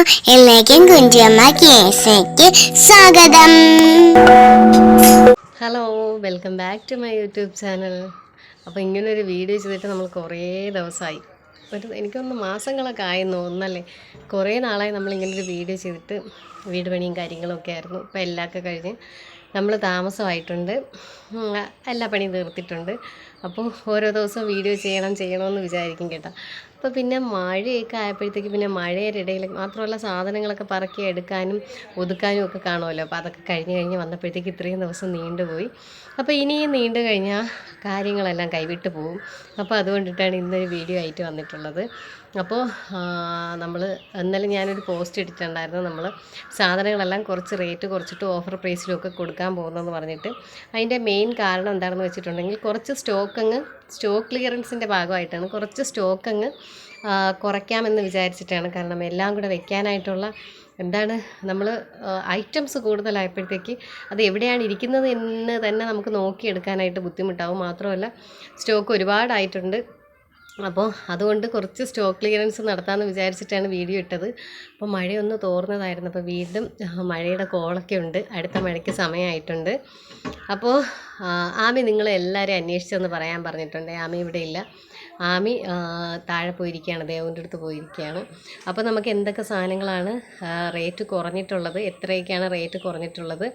എല്ലാവർക്കും കുഞ്ചമ്മ കേസയ്ക്ക് സ്വാഗതം. Hello, welcome back to my YouTube channel. അപ്പോൾ ഇങ്ങനൊരു വീഡിയോ ചെയ്തിട്ട് നമ്മൾ കുറേ ദിവസമായി, എനിക്കൊന്ന് മാസങ്ങളൊക്കെ ആയെന്ന് തോന്നുന്നല്ലേ. കുറേ നാളായി നമ്മളിങ്ങനൊരു വീഡിയോ ചെയ്തിട്ട്. വീട് പണിയും കാര്യങ്ങളൊക്കെ ആയിരുന്നു. ഇപ്പോൾ എല്ലാമൊക്കെ കഴിഞ്ഞ് നമ്മൾ താമസമായിട്ടുണ്ട്, എല്ലാ പണിയും തീർത്തിട്ടുണ്ട്. അപ്പോൾ ഓരോ ദിവസവും വീഡിയോ ചെയ്യണമെന്ന് വിചാരിക്കും കേട്ടോ. അപ്പോൾ പിന്നെ മഴയൊക്കെ ആയപ്പോഴത്തേക്ക് പിന്നെ മഴയുടെ ഇടയിൽ മാത്രമല്ല സാധനങ്ങളൊക്കെ പറക്കി എടുക്കാനും ഒതുക്കാനും ഒക്കെ കാണുമല്ലോ. അപ്പോൾ അതൊക്കെ കഴിഞ്ഞ് വന്നപ്പോഴത്തേക്ക് ഇത്രയും ദിവസം നീണ്ടുപോയി. അപ്പോൾ ഇനിയും നീണ്ടു കഴിഞ്ഞാൽ കാര്യങ്ങളെല്ലാം കൈവിട്ട് പോകും. അപ്പോൾ അതുകൊണ്ടിട്ടാണ് ഇന്നൊരു വീഡിയോ ആയിട്ട് വന്നിട്ടുള്ളത്. അപ്പോൾ നമ്മൾ ഇന്നലെ ഞാനൊരു പോസ്റ്റ് ഇട്ടിട്ടുണ്ടായിരുന്നു. നമ്മൾ സാധനങ്ങളെല്ലാം കുറച്ച് റേറ്റ് കുറച്ചിട്ട് ഓഫർ പ്രൈസിലും ഒക്കെ കൊടുക്കാൻ പോകുന്നതെന്ന് പറഞ്ഞിട്ട്. അതിൻ്റെ മെയിൻ കാരണം എന്താണെന്ന് വെച്ചിട്ടുണ്ടെങ്കിൽ കുറച്ച് സ്റ്റോക്ക് ക്ലിയറൻസിൻ്റെ ഭാഗമായിട്ടാണ് കുറച്ച് സ്റ്റോക്ക് കുറയ്ക്കാമെന്ന് വിചാരിച്ചിട്ടാണ്. കാരണം എല്ലാം കൂടെ വെക്കാനായിട്ടുള്ള നമ്മൾ ഐറ്റംസ് കൂടുതലായപ്പോഴത്തേക്ക് അത് എവിടെയാണ് ഇരിക്കുന്നത് എന്ന് തന്നെ നമുക്ക് നോക്കിയെടുക്കാനായിട്ട് ബുദ്ധിമുട്ടാവും. മാത്രമല്ല സ്റ്റോക്ക് ഒരുപാടായിട്ടുണ്ട്. അപ്പോൾ അതുകൊണ്ട് കുറച്ച് സ്റ്റോക്ക് ക്ലിയറൻസ് നടത്താമെന്ന് വിചാരിച്ചിട്ടാണ് വീഡിയോ ഇട്ടത്. അപ്പോൾ മഴയൊന്ന് തോർന്നതായിരുന്നു. അപ്പോൾ വീണ്ടും മഴയുടെ കോളൊക്കെ ഉണ്ട്. അടുത്ത മഴയ്ക്ക് സമയമായിട്ടുണ്ട്. അപ്പോൾ ആമി നിങ്ങളെല്ലാവരും അന്വേഷിച്ചെന്ന് പറയാൻ പറഞ്ഞിട്ടുണ്ട്. ആമി ഇവിടെ ഇല്ല. ആമി താഴെ പോയിരിക്കുകയാണ്, ദേവൻ്റെ അടുത്ത് പോയിരിക്കുകയാണ്. അപ്പോൾ നമുക്ക് എന്തൊക്കെ സാധനങ്ങളാണ് റേറ്റ് കുറഞ്ഞിട്ടുള്ളത്, എത്രയൊക്കെയാണ് റേറ്റ് കുറഞ്ഞിട്ടുള്ളത്,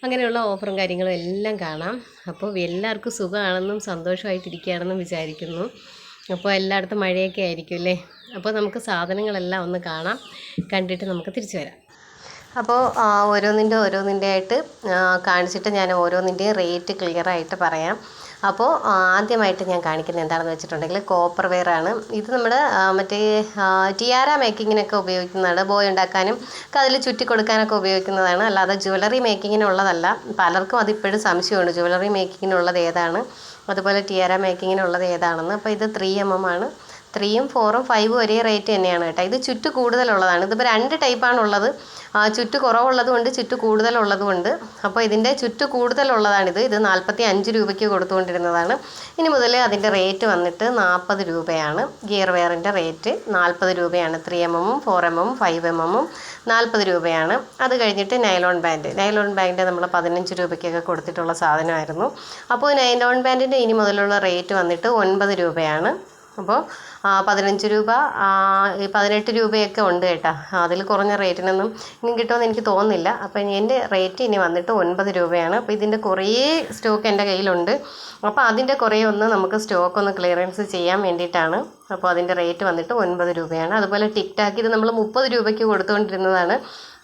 അങ്ങനെയുള്ള ഓഫറും കാര്യങ്ങളും എല്ലാം കാണാം. അപ്പോൾ എല്ലാവർക്കും സുഖമാണെന്നും സന്തോഷമായിട്ടിരിക്കുകയാണെന്നും വിചാരിക്കുന്നു. അപ്പോൾ എല്ലായിടത്തും മഴയൊക്കെ ആയിരിക്കും അല്ലേ. അപ്പോൾ നമുക്ക് ഒന്ന് കാണാം, കണ്ടിട്ട് നമുക്ക് തിരിച്ചു വരാം. അപ്പോൾ ഓരോന്നിൻ്റെ ആയിട്ട് കാണിച്ചിട്ട് ഞാൻ ഓരോന്നിൻ്റെയും റേറ്റ് ക്ലിയറായിട്ട് പറയാം. അപ്പോൾ ആദ്യമായിട്ട് ഞാൻ കാണിക്കുന്നത് എന്താണെന്ന് വെച്ചിട്ടുണ്ടെങ്കിൽ കോപ്പർ വെയർ ആണ്. ഇത് നമ്മുടെ മറ്റേ ടിയാര മേക്കിങ്ങിനൊക്കെ ഉപയോഗിക്കുന്നതാണ്. ബോയ് ഉണ്ടാക്കാനും അതിൽ ചുറ്റി കൊടുക്കാനൊക്കെ ഉപയോഗിക്കുന്നതാണ്. അല്ലാതെ ജ്വല്ലറി മേക്കിങ്ങിനുള്ളതല്ല. പലർക്കും അതിപ്പോഴും സംശയമുണ്ട്, ജ്വല്ലറി മേക്കിങ്ങിനുള്ളത് ഏതാണ്, അതുപോലെ ടിയാര മേക്കിങ്ങിനുള്ളത് ഏതാണെന്ന്. അപ്പോൾ ഇത് 3mm ആണ്. 3ഉം 4ഉം 5ഉം ഒരേ റേറ്റ് തന്നെയാണ് കേട്ടോ. ഇത് ചുറ്റ് കൂടുതലുള്ളതാണ്. ഇതിപ്പോൾ 2 ടൈപ്പാണുള്ളത്. ചുറ്റ് കുറവുള്ളതുകൊണ്ട് ചുറ്റ് കൂടുതലുള്ളതുകൊണ്ട്. അപ്പോൾ ഇതിൻ്റെ ചുറ്റ് കൂടുതലുള്ളതാണിത്. ഇത് 45 രൂപയ്ക്ക് കൊടുത്തുകൊണ്ടിരുന്നതാണ്. ഇനി മുതൽ അതിൻ്റെ റേറ്റ് വന്നിട്ട് 40 രൂപയാണ്. ഗിയർ വെയറിൻ്റെ റേറ്റ് 40 രൂപയാണ്. 3mm, 4mm, 5mm 40 രൂപയാണ്. അത് കഴിഞ്ഞിട്ട് നൈലോൺ ബാൻഡ് നമ്മൾ 15 രൂപയ്ക്കൊക്കെ കൊടുത്തിട്ടുള്ള സാധനമായിരുന്നു. അപ്പോൾ നൈലോൺ ബാൻഡിൻ്റെ ഇനി മുതലുള്ള റേറ്റ് വന്നിട്ട് 9 രൂപയാണ്. അപ്പോൾ 15 രൂപ, 18 രൂപയൊക്കെ ഉണ്ട് കേട്ടോ. അതിൽ കുറഞ്ഞ റേറ്റിനൊന്നും ഇനി കിട്ടുമെന്ന് എനിക്ക് തോന്നുന്നില്ല. അപ്പോൾ എൻ്റെ റേറ്റ് ഇനി വന്നിട്ട് 9 രൂപയാണ്. അപ്പോൾ ഇതിൻ്റെ കുറേ സ്റ്റോക്ക് എൻ്റെ കയ്യിലുണ്ട്. അപ്പോൾ അതിൻ്റെ കുറേ നമുക്ക് സ്റ്റോക്ക് ക്ലിയറൻസ് ചെയ്യാൻ വേണ്ടിയിട്ടാണ്. അപ്പോൾ അതിൻ്റെ റേറ്റ് വന്നിട്ട് 9 രൂപയാണ്. അതുപോലെ ടിക് ടാക്ക് ഇത് നമ്മൾ 30 രൂപയ്ക്ക് കൊടുത്തുകൊണ്ടിരുന്നതാണ്.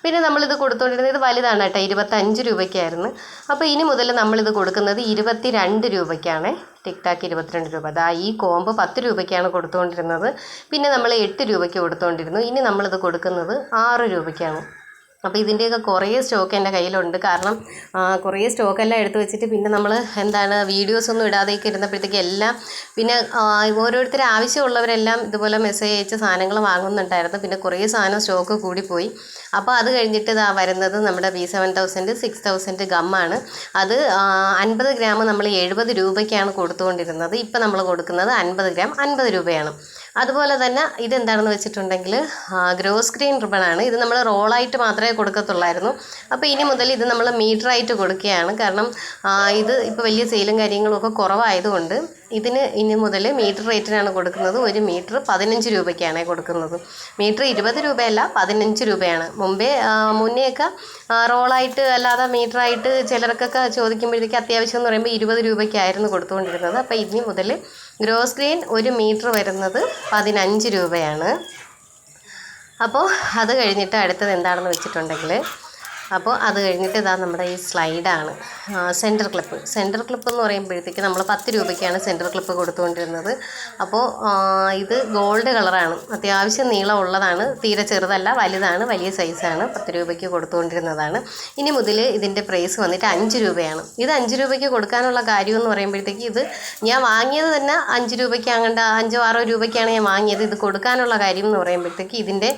പിന്നെ നമ്മളിത് കൊടുത്തുകൊണ്ടിരുന്നത്, ഇത് വലുതാണ് കേട്ടോ, 25 രൂപയ്ക്കായിരുന്നു. അപ്പോൾ ഇനി മുതൽ നമ്മളിത് കൊടുക്കുന്നത് 22 രൂപയ്ക്കാണ്. ടിക് ടാക്ക് 22 രൂപ. ഈ കോംബോ 10 രൂപയ്ക്കാണ് കൊടുത്തുകൊണ്ടിരുന്നത്. പിന്നെ നമ്മൾ 8 രൂപയ്ക്ക് കൊടുത്തുകൊണ്ടിരുന്നു. ഇനി നമ്മളിത് കൊടുക്കുന്നത് 6 രൂപയ്ക്കാണ്. അപ്പോൾ ഇതിൻ്റെയൊക്കെ കുറേ സ്റ്റോക്ക് എൻ്റെ കയ്യിലുണ്ട്. കാരണം കുറേ സ്റ്റോക്കെല്ലാം എടുത്ത് വെച്ചിട്ട് പിന്നെ നമ്മൾ വീഡിയോസൊന്നും ഇടാതെയൊക്കെ ഇരുന്നപ്പോഴത്തേക്ക് എല്ലാം പിന്നെ ഓരോരുത്തർ ആവശ്യമുള്ളവരെല്ലാം ഇതുപോലെ മെസ്സേജ് അയച്ച സാധനങ്ങൾ വാങ്ങുന്നുണ്ടായിരുന്നു. പിന്നെ കുറേ സാധനം സ്റ്റോക്ക് കൂടിപ്പോയി. അപ്പോൾ അത് കഴിഞ്ഞിട്ട് വരുന്നത് നമ്മുടെ B7000 6000 ഗമ്മാണ്. അത് 50 ഗ്രാം നമ്മൾ 70 രൂപയ്ക്കാണ് കൊടുത്തുകൊണ്ടിരുന്നത്. ഇപ്പം നമ്മൾ കൊടുക്കുന്നത് 50 ഗ്രാം 50 രൂപയാണ്. അതുപോലെ തന്നെ ഇതെന്താണെന്ന് വെച്ചിട്ടുണ്ടെങ്കിൽ ഗ്രോസ് ഗ്രീൻ റിബണാണ്. ഇത് നമ്മൾ റോളായിട്ട് മാത്രമേ കൊടുക്കത്തുള്ളായിരുന്നു. അപ്പോൾ ഇനി മുതൽ ഇത് നമ്മൾ മീറ്ററായിട്ട് കൊടുക്കുകയാണ്. കാരണം ഇത് ഇപ്പോൾ വലിയ സെയിലും കാര്യങ്ങളും ഒക്കെ കുറവായതുകൊണ്ട് ഇതിന് ഇനി മുതൽ മീറ്റർ റേറ്റിനാണ് കൊടുക്കുന്നത്. ഒരു മീറ്റർ 15 രൂപയ്ക്കാണ് കൊടുക്കുന്നത്. മീറ്റർ 20 രൂപയല്ല, 15 രൂപയാണ്. മുന്നേയൊക്കെ റോളായിട്ട് അല്ലാതെ മീറ്ററായിട്ട് ചിലർക്കൊക്കെ ചോദിക്കുമ്പോഴത്തേക്ക് അത്യാവശ്യം എന്ന് പറയുമ്പോൾ 20 രൂപയ്ക്കായിരുന്നു കൊടുത്തുകൊണ്ടിരുന്നത്. അപ്പോൾ ഇനി മുതൽ ഗ്രോസ് ഗ്രീൻ ഒരു മീറ്റർ വരുന്നത് 15 രൂപയാണ്. അപ്പോൾ അത് കഴിഞ്ഞിട്ട് അടുത്തത് എന്താണെന്ന് വെച്ചിട്ടുണ്ടെങ്കിൽ, അപ്പോൾ അത് കഴിഞ്ഞിട്ട് നമ്മുടെ ഈ സ്ലൈഡാണ്. സെൻറ്റർ ക്ലിപ്പ് എന്ന് പറയുമ്പോഴത്തേക്ക് നമ്മൾ 10 രൂപയ്ക്കാണ് സെൻറ്റർ ക്ലിപ്പ് കൊടുത്തുകൊണ്ടിരുന്നത്. അപ്പോൾ ഇത് ഗോൾഡ് കളറാണ്, അത്യാവശ്യം നീളമുള്ളതാണ്, തീരെ ചെറുതല്ല, വലുതാണ്, വലിയ സൈസാണ്. 10 രൂപയ്ക്ക് കൊടുത്തുകൊണ്ടിരുന്നതാണ്. ഇനി മുതൽ ഇതിൻ്റെ പ്രൈസ് വന്നിട്ട് 5 രൂപയാണ്. ഇത് 5 രൂപയ്ക്ക് കൊടുക്കാനുള്ള കാര്യം എന്ന് പറയുമ്പോഴത്തേക്ക്, ഇത് ഞാൻ വാങ്ങിയത് തന്നെ 5 രൂപയ്ക്ക് 5-6 രൂപയ്ക്കാണ് ഞാൻ വാങ്ങിയത്. ഇത് കൊടുക്കാനുള്ള കാര്യം എന്ന് പറയുമ്പോഴത്തേക്ക് ഇതിൻ്റെ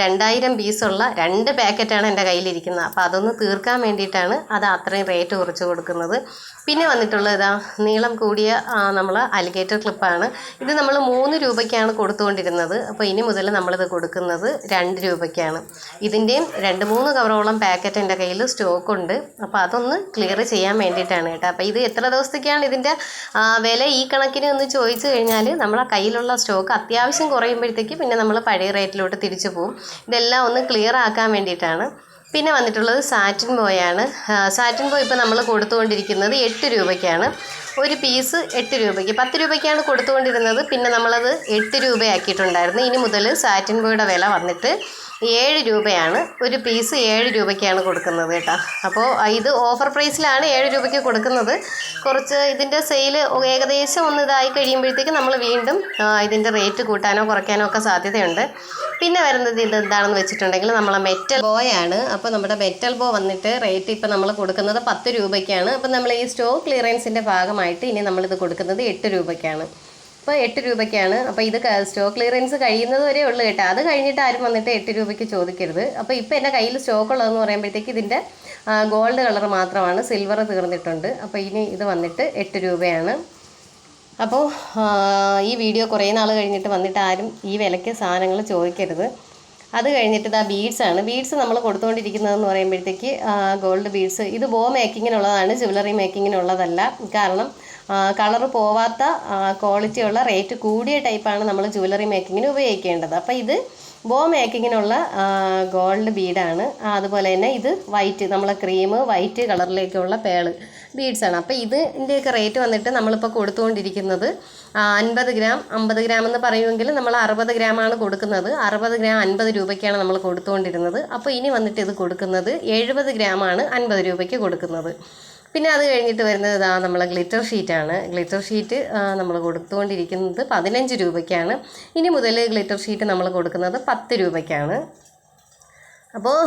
2000 പീസുള്ള 2 പാക്കറ്റാണ് എൻ്റെ കയ്യിലിരിക്കുന്നത്. കൊടുത്തുകൊണ്ടിരിക്കുന്നത്. അപ്പോൾ അതൊന്ന് തീർക്കാൻ വേണ്ടിയിട്ടാണ് അത് അത്രയും റേറ്റ് കുറച്ച് കൊടുക്കുന്നത്. പിന്നെ വന്നിട്ടുള്ളത് ഇതാ നീളം കൂടിയ നമ്മൾ അലിഗേറ്റർ ക്ലിപ്പാണ്. ഇത് നമ്മൾ 3 രൂപയ്ക്കാണ് കൊടുത്തുകൊണ്ടിരുന്നത്. അപ്പോൾ ഇനി മുതൽ നമ്മളിത് കൊടുക്കുന്നത് 2 രൂപയ്ക്കാണ്. ഇതിൻ്റെയും 2-3 കവറോളം പാക്കറ്റ് എൻ്റെ കയ്യിൽ സ്റ്റോക്കുണ്ട്. അപ്പോൾ അതൊന്ന് ക്ലിയർ ചെയ്യാൻ വേണ്ടിയിട്ടാണ് കേട്ടോ. അപ്പോൾ ഇത് എത്ര ദിവസത്തേക്കാണ് ഇതിൻ്റെ വില ഈ കണക്കിന് എന്ന് ചോദിച്ചു കഴിഞ്ഞാൽ നമ്മളെ കയ്യിലുള്ള സ്റ്റോക്ക് അത്യാവശ്യം കുറയുമ്പോഴത്തേക്ക് പിന്നെ നമ്മൾ പഴയ റേറ്റിലോട്ട് തിരിച്ചു പോകും. ഇതെല്ലാം ഒന്ന് ക്ലിയർ ആക്കാൻ വേണ്ടിയിട്ടാണ്. പിന്നെ വന്നിട്ടുള്ളത് സാറ്റിൻ ബോയാണ്. സാറ്റിൻ ബോയ് ഇപ്പോൾ നമ്മൾ കൊടുത്തുകൊണ്ടിരിക്കുന്നത് 8 രൂപയ്ക്കാണ്. ഒരു പീസ് 8 രൂപയ്ക്ക്. 10 രൂപയ്ക്കാണ് കൊടുത്തുകൊണ്ടിരുന്നത്. പിന്നെ നമ്മളത് 8 രൂപയാക്കിയിട്ടുണ്ടായിരുന്നു. ഇനി മുതൽ സാറ്റിൻ ബോയുടെ വില വന്നിട്ട് 7 രൂപയാണ്. ഒരു പീസ് 7 രൂപയ്ക്കാണ് കൊടുക്കുന്നത് കേട്ടോ. അപ്പോൾ ഇത് ഓഫർ പ്രൈസിലാണ് 7 രൂപയ്ക്ക് കൊടുക്കുന്നത്. കുറച്ച് ഇതിൻ്റെ സെയിൽ ഏകദേശം ഒന്ന് ഇതായി കഴിയുമ്പോഴത്തേക്ക് നമ്മൾ വീണ്ടും ഇതിൻ്റെ റേറ്റ് കൂട്ടാനോ കുറയ്ക്കാനോ ഒക്കെ സാധ്യതയുണ്ട്. പിന്നെ വരുന്നത് ഇത് എന്താണെന്ന് വെച്ചിട്ടുണ്ടെങ്കിൽ നമ്മളെ മെറ്റൽ ബോയാണ്. അപ്പോൾ നമ്മുടെ മെറ്റൽ ബോ വന്നിട്ട് റേറ്റ് ഇപ്പോൾ നമ്മൾ കൊടുക്കുന്നത് 10 രൂപയ്ക്കാണ്. അപ്പോൾ നമ്മൾ ഈ സ്റ്റോക്ക് ക്ലിയറൻസിൻ്റെ ഭാഗമായിട്ട് ഇനി നമ്മളിത് കൊടുക്കുന്നത് 8 രൂപയ്ക്കാണ്. അപ്പോൾ 8 രൂപയ്ക്കാണ്. അപ്പോൾ ഇത് സ്റ്റോക്ക് ക്ലിയറൻസ് കഴിയുന്നത് വരെ ഉള്ളൂ കേട്ടോ. അത് കഴിഞ്ഞിട്ട് ആരും വന്നിട്ട് 8 രൂപയ്ക്ക് ചോദിക്കരുത്. അപ്പോൾ ഇപ്പോൾ എൻ്റെ കയ്യിൽ സ്റ്റോക്ക് ഉള്ളതെന്ന് പറയുമ്പോഴത്തേക്ക് ഇതിൻ്റെ ഗോൾഡ് കളർ മാത്രമാണ്, സിൽവർ തീർന്നിട്ടുണ്ട്. അപ്പോൾ ഇനി ഇത് വന്നിട്ട് 8 രൂപയാണ്. അപ്പോൾ ഈ വീഡിയോ കുറേ നാൾ കഴിഞ്ഞിട്ട് വന്നിട്ട് ആരും ഈ വിലയ്ക്ക് സാധനങ്ങൾ ചോദിക്കരുത്. അത് കഴിഞ്ഞിട്ട് ഇതാ ബീഡ്സാണ്. ബീഡ്സ് നമ്മൾ കൊടുത്തുകൊണ്ടിരിക്കുന്നതെന്ന് പറയുമ്പോഴത്തേക്ക് ഗോൾഡ് ബീഡ്സ്. ഇത് ബോ മേക്കിങ്ങിനുള്ളതാണ്, ജ്വല്ലറി മേക്കിങ്ങിനുള്ളതല്ല. കാരണം കളറ് പോവാത്ത ക്വാളിറ്റിയുള്ള റേറ്റ് കൂടിയ ടൈപ്പാണ് നമ്മൾ ജ്വല്ലറി മേക്കിങ്ങിന് ഉപയോഗിക്കേണ്ടത്. അപ്പോൾ ഇത് ബോ മേക്കിങ്ങിനുള്ള ഗോൾഡ് ബീഡാണ്. അതുപോലെ തന്നെ ഇത് വൈറ്റ്, നമ്മളെ ക്രീം വൈറ്റ് കളറിലേക്കുള്ള പേള് ബീഡ്സാണ്. അപ്പോൾ ഇതിൻ്റെയൊക്കെ റേറ്റ് വന്നിട്ട് നമ്മളിപ്പോൾ കൊടുത്തുകൊണ്ടിരിക്കുന്നത് 50 ഗ്രാം 50 ഗ്രാം എന്ന് പറയുമെങ്കിൽ നമ്മൾ 60 ഗ്രാമാണ് കൊടുക്കുന്നത്. 60 ഗ്രാം 50 രൂപയ്ക്കാണ് നമ്മൾ കൊടുത്തുകൊണ്ടിരുന്നത്. അപ്പോൾ ഇനി വന്നിട്ട് ഇത് കൊടുക്കുന്നത് 70 ഗ്രാമാണ് 50 രൂപയ്ക്ക് കൊടുക്കുന്നത്. പിന്നെ അത് കഴിഞ്ഞിട്ട് വരുന്നത് ഇതാ നമ്മളെ ഗ്ലിറ്റർ ഷീറ്റാണ്. ഗ്ലിറ്റർ ഷീറ്റ് നമ്മൾ കൊടുത്തുകൊണ്ടിരിക്കുന്നത് 15 രൂപയ്ക്കാണ്. ഇനി മുതൽ ഗ്ലിറ്റർ ഷീറ്റ് നമ്മൾ കൊടുക്കുന്നത് 10 രൂപയ്ക്കാണ്. അപ്പോൾ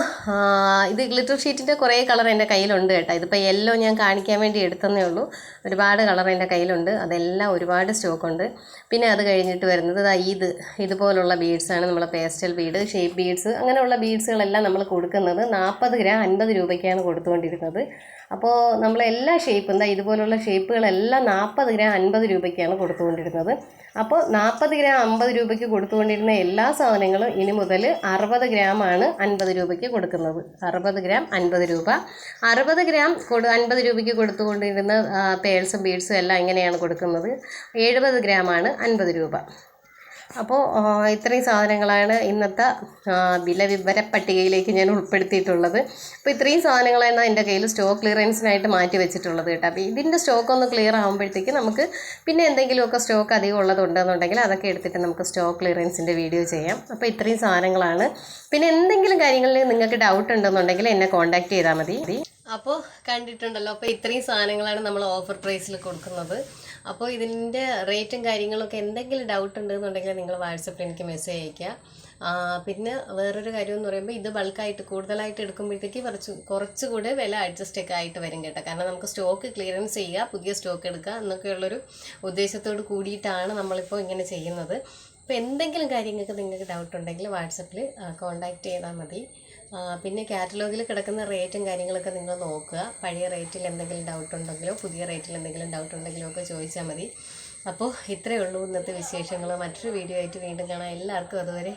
ഇത് ഗ്ലിറ്റർ ഷീറ്റിൻ്റെ കുറേ കളർ എൻ്റെ കയ്യിലുണ്ട് കേട്ടോ. ഇതിപ്പോൾ യെല്ലോ ഞാൻ കാണിക്കാൻ വേണ്ടി എടുത്തതേ ഉള്ളൂ. ഒരുപാട് കളർ എൻ്റെ കയ്യിലുണ്ട്. അതെല്ലാം ഒരുപാട് സ്റ്റോക്കുണ്ട്. പിന്നെ അത് കഴിഞ്ഞിട്ട് വരുന്നത് ഇതുപോലുള്ള ബീഡ്സാണ്. നമ്മളെ പേസ്റ്റൽ ബീഡ്, ഷേപ്പ് ബീഡ്സ്, അങ്ങനെയുള്ള ബീഡ്സുകളെല്ലാം നമ്മൾ കൊടുക്കുന്നത് 40 ഗ്രാം 50 രൂപയ്ക്കാണ് കൊടുത്തുകൊണ്ടിരുന്നത്. അപ്പോൾ നമ്മളെല്ലാ ഷേപ്പും ഇതുപോലുള്ള ഷേപ്പുകളെല്ലാം 40 ഗ്രാം 50 രൂപയ്ക്കാണ് കൊടുത്തുകൊണ്ടിരുന്നത്. അപ്പോൾ 40 ഗ്രാം 50 രൂപയ്ക്ക് കൊടുത്തുകൊണ്ടിരുന്ന എല്ലാ സാധനങ്ങളും ഇനി മുതൽ 60 ഗ്രാമാണ് 50 രൂപയ്ക്ക് കൊടുക്കുന്നത്. 60 ഗ്രാം 50 രൂപ. 60 ഗ്രാം 50 രൂപയ്ക്ക് കൊടുത്തുകൊണ്ടിരുന്ന പേഴ്സും ബീഡ്സും എല്ലാം ഇങ്ങനെയാണ് കൊടുക്കുന്നത്. 70 ഗ്രാമാണ് 50 രൂപ. അപ്പോൾ ഇത്രയും സാധനങ്ങളാണ് ഇന്നത്തെ വില പട്ടികയിലേക്ക് ഞാൻ ഉൾപ്പെടുത്തിയിട്ടുള്ളത്. അപ്പോൾ ഇത്രയും സാധനങ്ങളാണ് എൻ്റെ കയ്യിൽ സ്റ്റോക്ക് ക്ലിയറൻസിനായിട്ട് മാറ്റി വെച്ചിട്ടുള്ളത് കേട്ടോ. അപ്പോൾ ഇതിൻ്റെ സ്റ്റോക്ക് ഒന്ന് ക്ലിയർ ആകുമ്പോഴത്തേക്ക് നമുക്ക് പിന്നെ എന്തെങ്കിലുമൊക്കെ സ്റ്റോക്ക് അധികം ഉള്ളതുണ്ടെന്നുണ്ടെങ്കിൽ അതൊക്കെ എടുത്തിട്ട് നമുക്ക് സ്റ്റോക്ക് ക്ലിയറൻസിൻ്റെ വീഡിയോ ചെയ്യാം. അപ്പോൾ ഇത്രയും സാധനങ്ങളാണ്. പിന്നെ എന്തെങ്കിലും കാര്യങ്ങളിൽ നിങ്ങൾക്ക് ഡൗട്ട് ഉണ്ടെന്നുണ്ടെങ്കിൽ എന്നെ കോൺടാക്റ്റ് ചെയ്താൽ മതി. അപ്പോൾ കണ്ടിട്ടുണ്ടല്ലോ. അപ്പോൾ ഇത്രയും സാധനങ്ങളാണ് നമ്മൾ ഓഫർ പ്രൈസിൽ കൊടുക്കുന്നത്. അപ്പോൾ ഇതിൻ്റെ റേറ്റും കാര്യങ്ങളൊക്കെ എന്തെങ്കിലും ഡൗട്ട് ഉണ്ടെന്നുണ്ടെങ്കിൽ നിങ്ങൾ വാട്സപ്പിൽ എനിക്ക് മെസ്സേജ് അയയ്ക്കുക. പിന്നെ വേറൊരു കാര്യം എന്ന് പറയുമ്പോൾ ഇത് ബൾക്കായിട്ട് കൂടുതലായിട്ട് എടുക്കുമ്പോഴത്തേക്ക് കുറച്ചുകൂടെ വില അഡ്ജസ്റ്റ് ഒക്കെ ആയിട്ട് വരും കേട്ടോ. കാരണം നമുക്ക് സ്റ്റോക്ക് ക്ലിയറൻസ് ചെയ്യുക, പുതിയ സ്റ്റോക്ക് എടുക്കുക എന്നൊക്കെയുള്ളൊരു ഉദ്ദേശത്തോട് കൂടിയിട്ടാണ് നമ്മളിപ്പോൾ ഇങ്ങനെ ചെയ്യുന്നത്. അപ്പോൾ എന്തെങ്കിലും കാര്യങ്ങൾക്ക് നിങ്ങൾക്ക് ഡൗട്ട് ഉണ്ടെങ്കിൽ വാട്സപ്പിൽ കോൺടാക്റ്റ് ചെയ്താൽ മതി. പിന്നെ കാറ്റലോഗിൽ കിടക്കുന്ന റേറ്റും കാര്യങ്ങളൊക്കെ നിങ്ങൾ നോക്കുക. പഴയ റേറ്റിൽ എന്തെങ്കിലും ഡൗട്ട് ഉണ്ടെങ്കിലോ പുതിയ റേറ്റിൽ എന്തെങ്കിലും ഡൗട്ട് ഉണ്ടെങ്കിലോ ഒക്കെ ചോദിച്ചാൽ മതി. അപ്പോൾ ഇത്രയേ ഉള്ളൂ ഇന്നത്തെ വിശേഷങ്ങൾ. മറ്റൊരു വീഡിയോ ആയിട്ട് വീണ്ടും കാണാം. എല്ലാവർക്കും അതുവരെ